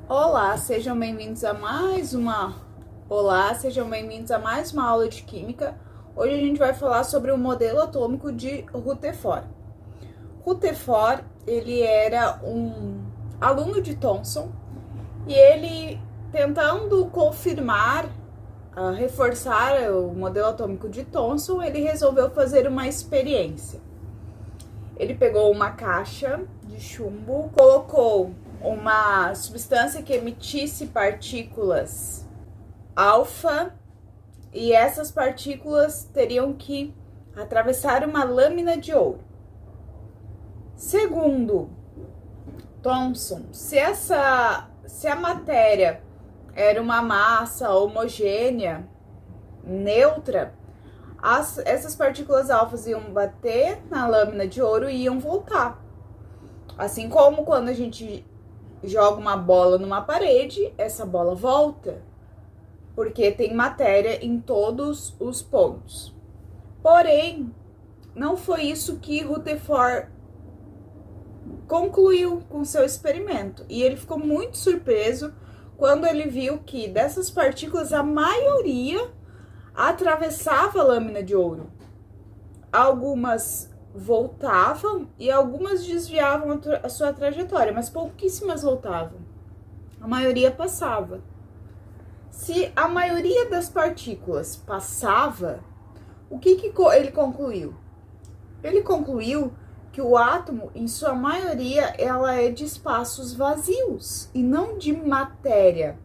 Olá, sejam bem-vindos a mais uma aula de química. Hoje a gente vai falar sobre o modelo atômico de Rutherford. Rutherford, ele era um aluno de Thomson e ele, tentando confirmar, reforçar o modelo atômico de Thomson, ele resolveu fazer uma experiência. Ele pegou uma caixa de chumbo, colocou uma substância que emitisse partículas alfa e essas partículas teriam que atravessar uma lâmina de ouro. Segundo Thomson, se a matéria era uma massa homogênea, neutra, essas partículas alfas iam bater na lâmina de ouro e iam voltar. Assim como quando a gente joga uma bola numa parede, essa bola volta, porque tem matéria em todos os pontos. Porém, não foi isso que Rutherford concluiu com seu experimento. E ele ficou muito surpreso quando ele viu que dessas partículas, a maioria atravessava a lâmina de ouro. Algumas voltavam e algumas desviavam a sua trajetória, mas pouquíssimas voltavam. A maioria passava. Se a maioria das partículas passava, o que ele concluiu? Ele concluiu que o átomo, em sua maioria, ela é de espaços vazios e não de matéria.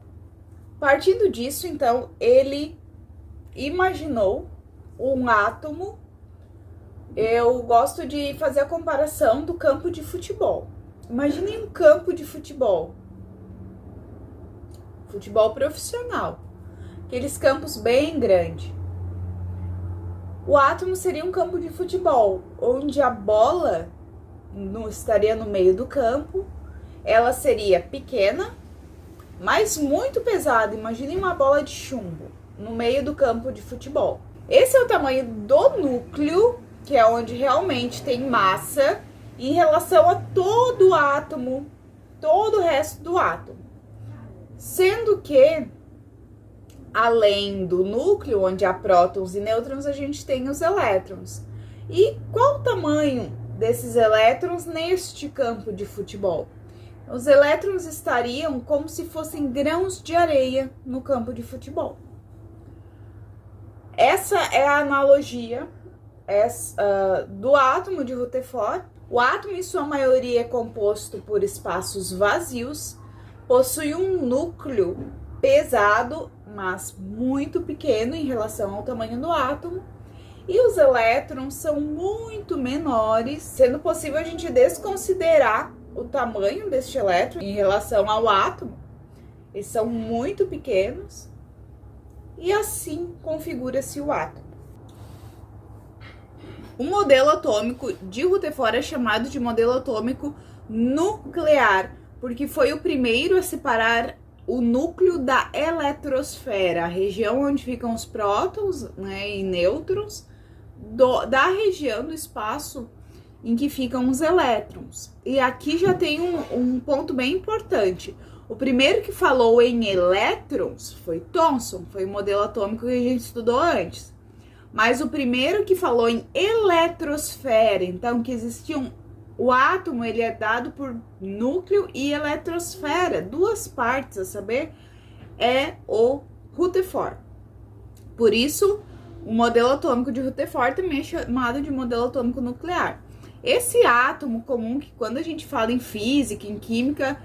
Partindo disso, então, ele imaginou um átomo. Eu gosto de fazer a comparação do campo de futebol. Imaginem um campo de futebol. Futebol profissional. Aqueles campos bem grandes. O átomo seria um campo de futebol, onde a bola estaria no meio do campo. Ela seria pequena, mas muito pesada. Imaginem uma bola de chumbo no meio do campo de futebol. Esse é o tamanho do núcleo, que é onde realmente tem massa, em relação a todo o átomo, todo o resto do átomo. Sendo que, além do núcleo, onde há prótons e nêutrons, a gente tem os elétrons. E qual o tamanho desses elétrons neste campo de futebol? Os elétrons estariam como se fossem grãos de areia no campo de futebol. Essa é a analogia do átomo de Rutherford. O átomo, em sua maioria, é composto por espaços vazios, possui um núcleo pesado, mas muito pequeno em relação ao tamanho do átomo, e os elétrons são muito menores, sendo possível a gente desconsiderar o tamanho deste elétron em relação ao átomo. Eles são muito pequenos, e assim configura-se o átomo. O modelo atômico de Rutherford é chamado de modelo atômico nuclear, porque foi o primeiro a separar o núcleo da eletrosfera, a região onde ficam os prótons, né, e nêutrons, da região do espaço em que ficam os elétrons. E aqui já tem um ponto bem importante. O primeiro que falou em elétrons foi Thomson, foi o modelo atômico que a gente estudou antes. Mas o primeiro que falou em eletrosfera, então que existiam, o átomo ele é dado por núcleo e eletrosfera, duas partes a saber, é o Rutherford. Por isso, o modelo atômico de Rutherford também é chamado de modelo atômico nuclear. Esse átomo comum, que quando a gente fala em física, em química,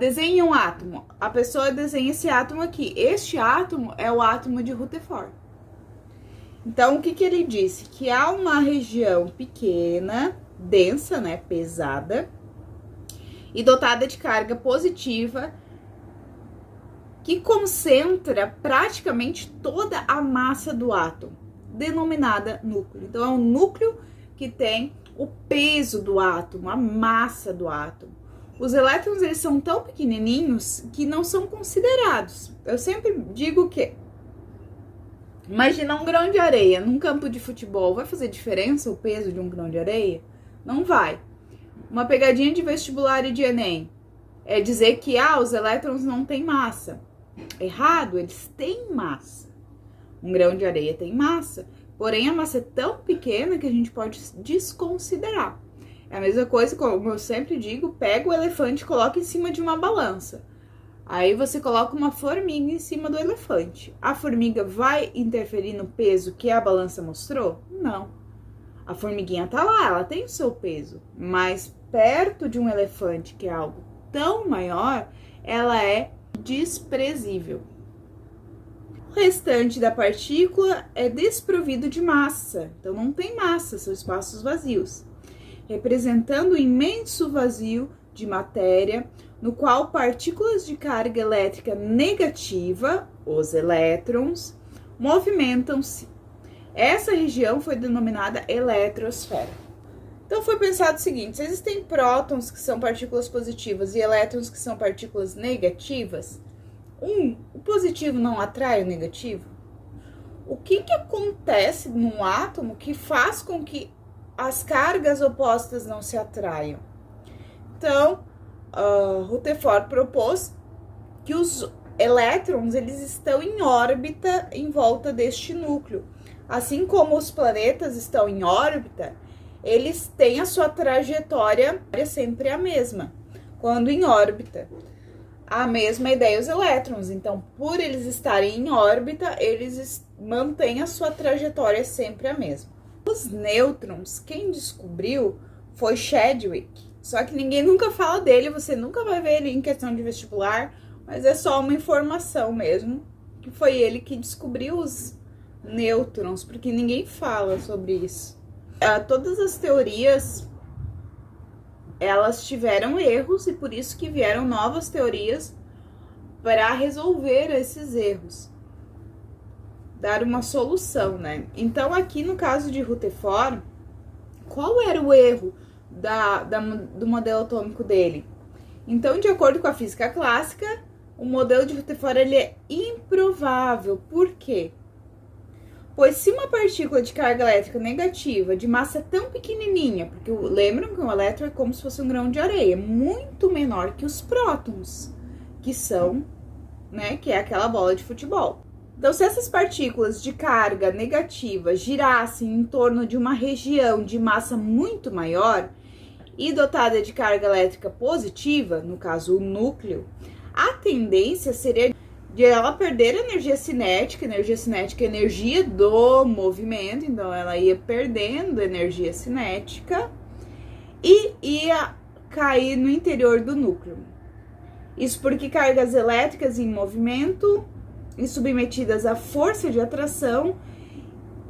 desenha um átomo. A pessoa desenha esse átomo aqui. Este átomo é o átomo de Rutherford. Então, o que ele disse? Que há uma região pequena, densa, né, pesada, e dotada de carga positiva, que concentra praticamente toda a massa do átomo, denominada núcleo. Então, é um núcleo que tem o peso do átomo, a massa do átomo. Os elétrons, eles são tão pequenininhos que não são considerados. Eu sempre digo que imagina um grão de areia num campo de futebol. Vai fazer diferença o peso de um grão de areia? Não vai. Uma pegadinha de vestibular e de Enem. é dizer que os elétrons não têm massa. Errado, eles têm massa. Um grão de areia tem massa, porém a massa é tão pequena que a gente pode desconsiderar. É a mesma coisa, como eu sempre digo, pega o elefante e coloca em cima de uma balança. Aí você coloca uma formiga em cima do elefante. A formiga vai interferir no peso que a balança mostrou? Não. A formiguinha tá lá, ela tem o seu peso, mas perto de um elefante, que é algo tão maior, ela é desprezível. O restante da partícula é desprovido de massa, então não tem massa, são espaços vazios, representando o imenso vazio de matéria, no qual partículas de carga elétrica negativa, os elétrons, movimentam-se. Essa região foi denominada eletrosfera. Então foi pensado o seguinte: se existem prótons, que são partículas positivas, e elétrons, que são partículas negativas, o positivo não atrai o negativo? O que acontece num átomo que faz com que as cargas opostas não se atraiam? Então, Rutherford propôs que os elétrons eles estão em órbita em volta deste núcleo. Assim como os planetas estão em órbita, eles têm a sua trajetória sempre a mesma. Quando em órbita, a mesma ideia os elétrons. Então, por eles estarem em órbita, eles mantêm a sua trajetória sempre a mesma. Os nêutrons, quem descobriu foi Chadwick. Só que ninguém nunca fala dele, você nunca vai ver ele em questão de vestibular, mas é só uma informação mesmo, que foi ele que descobriu os nêutrons, porque ninguém fala sobre isso. Todas as teorias, elas tiveram erros e por isso que vieram novas teorias para resolver esses erros, dar uma solução, né? Então, aqui no caso de Rutherford, qual era o erro do modelo atômico dele? Então, de acordo com a física clássica, o modelo de Rutherford ele é improvável. Por quê? Pois se uma partícula de carga elétrica negativa, de massa tão pequenininha, porque lembram que um elétron é como se fosse um grão de areia, muito menor que os prótons, que são, né, que é aquela bola de futebol. Então, se essas partículas de carga negativa girassem em torno de uma região de massa muito maior e dotada de carga elétrica positiva, no caso o núcleo, a tendência seria de ela perder energia cinética é energia do movimento, então ela ia perdendo energia cinética e ia cair no interior do núcleo. Isso porque cargas elétricas em movimento e submetidas à força de atração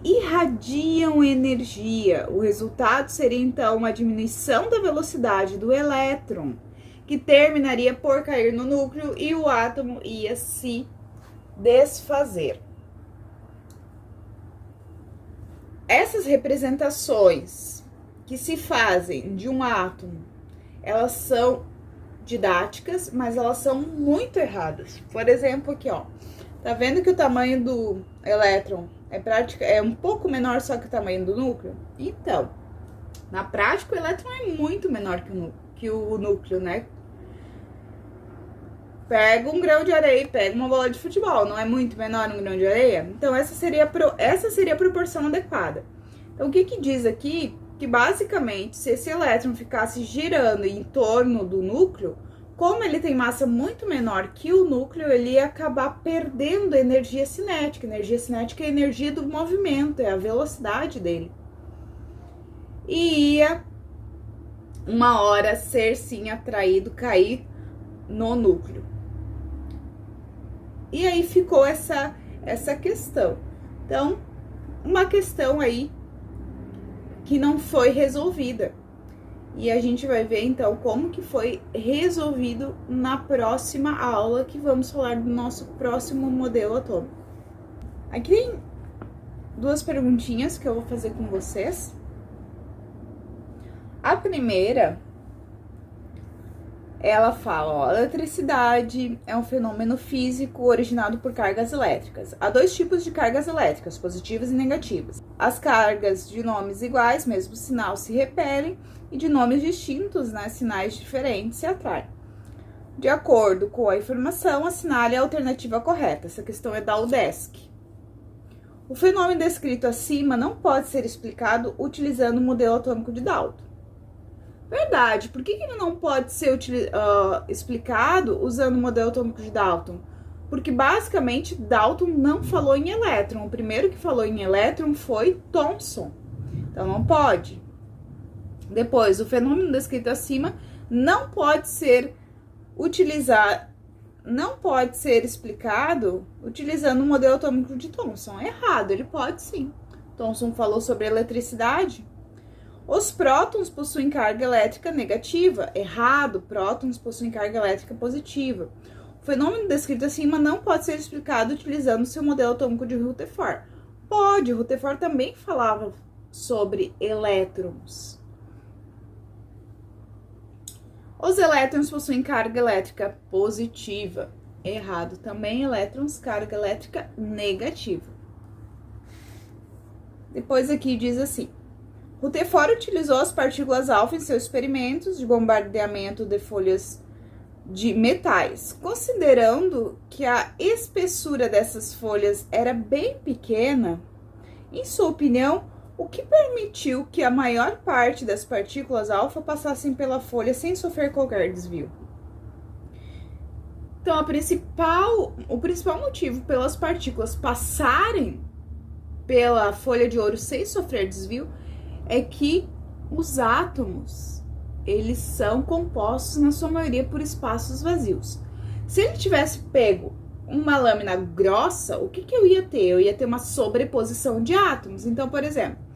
irradiam energia. O resultado seria então uma diminuição da velocidade do elétron, que terminaria por cair no núcleo e o átomo ia se desfazer. Essas representações que se fazem de um átomo, elas são didáticas, mas elas são muito erradas. Por exemplo, aqui, ó, tá vendo que o tamanho do elétron é um pouco menor só que o tamanho do núcleo? Então, na prática, o elétron é muito menor que o núcleo, né? Pega um grão de areia e pega uma bola de futebol, não é muito menor um grão de areia? Então, essa seria a proporção adequada. Então, o que diz aqui? Que basicamente, se esse elétron ficasse girando em torno do núcleo, como ele tem massa muito menor que o núcleo, ele ia acabar perdendo energia cinética. Energia cinética é a energia do movimento, é a velocidade dele. E ia, uma hora, ser sim atraído, cair no núcleo. E aí ficou essa questão. Então, uma questão aí que não foi resolvida. E a gente vai ver, então, como que foi resolvido na próxima aula, que vamos falar do nosso próximo modelo atômico. Aqui tem duas perguntinhas que eu vou fazer com vocês. A primeira, ela fala, ó, a eletricidade é um fenômeno físico originado por cargas elétricas. Há dois tipos de cargas elétricas, positivas e negativas. As cargas de nomes iguais, mesmo sinal, se repelem, e de nomes distintos, né, sinais diferentes, se atraem. De acordo com a informação, assinale a alternativa correta. Essa questão é da UDESC. O fenômeno descrito acima não pode ser explicado utilizando o modelo atômico de Dalton. Verdade, por que ele não pode ser explicado usando o modelo atômico de Dalton? Porque basicamente Dalton não falou em elétron. O primeiro que falou em elétron foi Thomson. Então não pode. Depois, o fenômeno descrito acima não pode ser explicado utilizando o modelo atômico de Thomson. Errado, ele pode sim. Thomson falou sobre eletricidade. Os prótons possuem carga elétrica negativa. Errado, prótons possuem carga elétrica positiva. O fenômeno descrito acima não pode ser explicado utilizando o seu modelo atômico de Rutherford. Pode, Rutherford também falava sobre elétrons. Os elétrons possuem carga elétrica positiva. Errado também, elétrons, carga elétrica negativa. Depois aqui diz assim: Rutherford utilizou as partículas alfa em seus experimentos de bombardeamento de folhas de metais. Considerando que a espessura dessas folhas era bem pequena, em sua opinião, o que permitiu que a maior parte das partículas alfa passassem pela folha sem sofrer qualquer desvio? Então, o principal motivo pelas partículas passarem pela folha de ouro sem sofrer desvio é que os átomos, eles são compostos, na sua maioria, por espaços vazios. Se ele tivesse pego uma lâmina grossa, o que eu ia ter? Eu ia ter uma sobreposição de átomos. Então, por exemplo,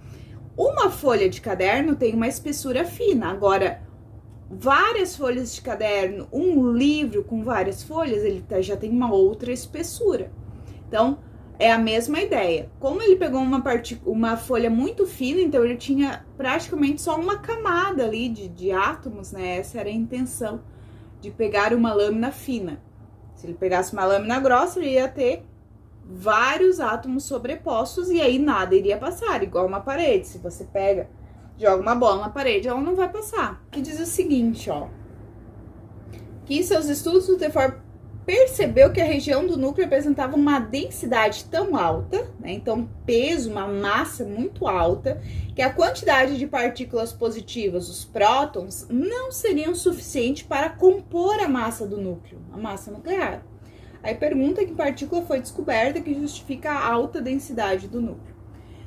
uma folha de caderno tem uma espessura fina. Agora, várias folhas de caderno, um livro com várias folhas, ele já tem uma outra espessura. Então, é a mesma ideia. Como ele pegou uma folha muito fina, então ele tinha praticamente só uma camada ali de átomos, né? Essa era a intenção de pegar uma lâmina fina. Se ele pegasse uma lâmina grossa, ele ia ter vários átomos sobrepostos e aí nada iria passar, igual uma parede. Se você joga uma bola na parede, ela não vai passar. Aqui diz o seguinte, ó. Que em seus estudos, o Rutherford percebeu que a região do núcleo apresentava uma densidade tão alta, né? Então, peso, uma massa muito alta, que a quantidade de partículas positivas, os prótons, não seriam suficiente para compor a massa do núcleo, a massa nuclear. Aí pergunta que partícula foi descoberta que justifica a alta densidade do núcleo.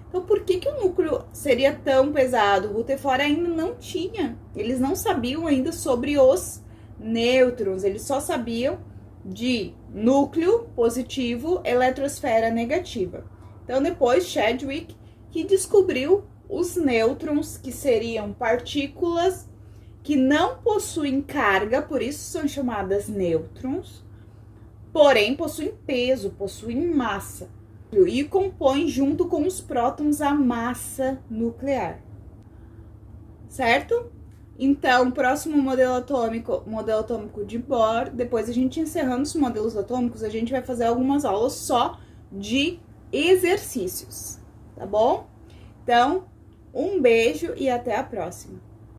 Então, por que o núcleo seria tão pesado? O Rutherford ainda não tinha, eles não sabiam ainda sobre os nêutrons, eles só sabiam de núcleo positivo, eletrosfera negativa. Então, depois, Chadwick, que descobriu os nêutrons, que seriam partículas que não possuem carga, por isso são chamadas nêutrons, porém possuem peso, possuem massa, e compõem junto com os prótons a massa nuclear. Certo? Então, próximo modelo atômico de Bohr. Depois, a gente encerrando os modelos atômicos, a gente vai fazer algumas aulas só de exercícios, tá bom? Então, um beijo e até a próxima.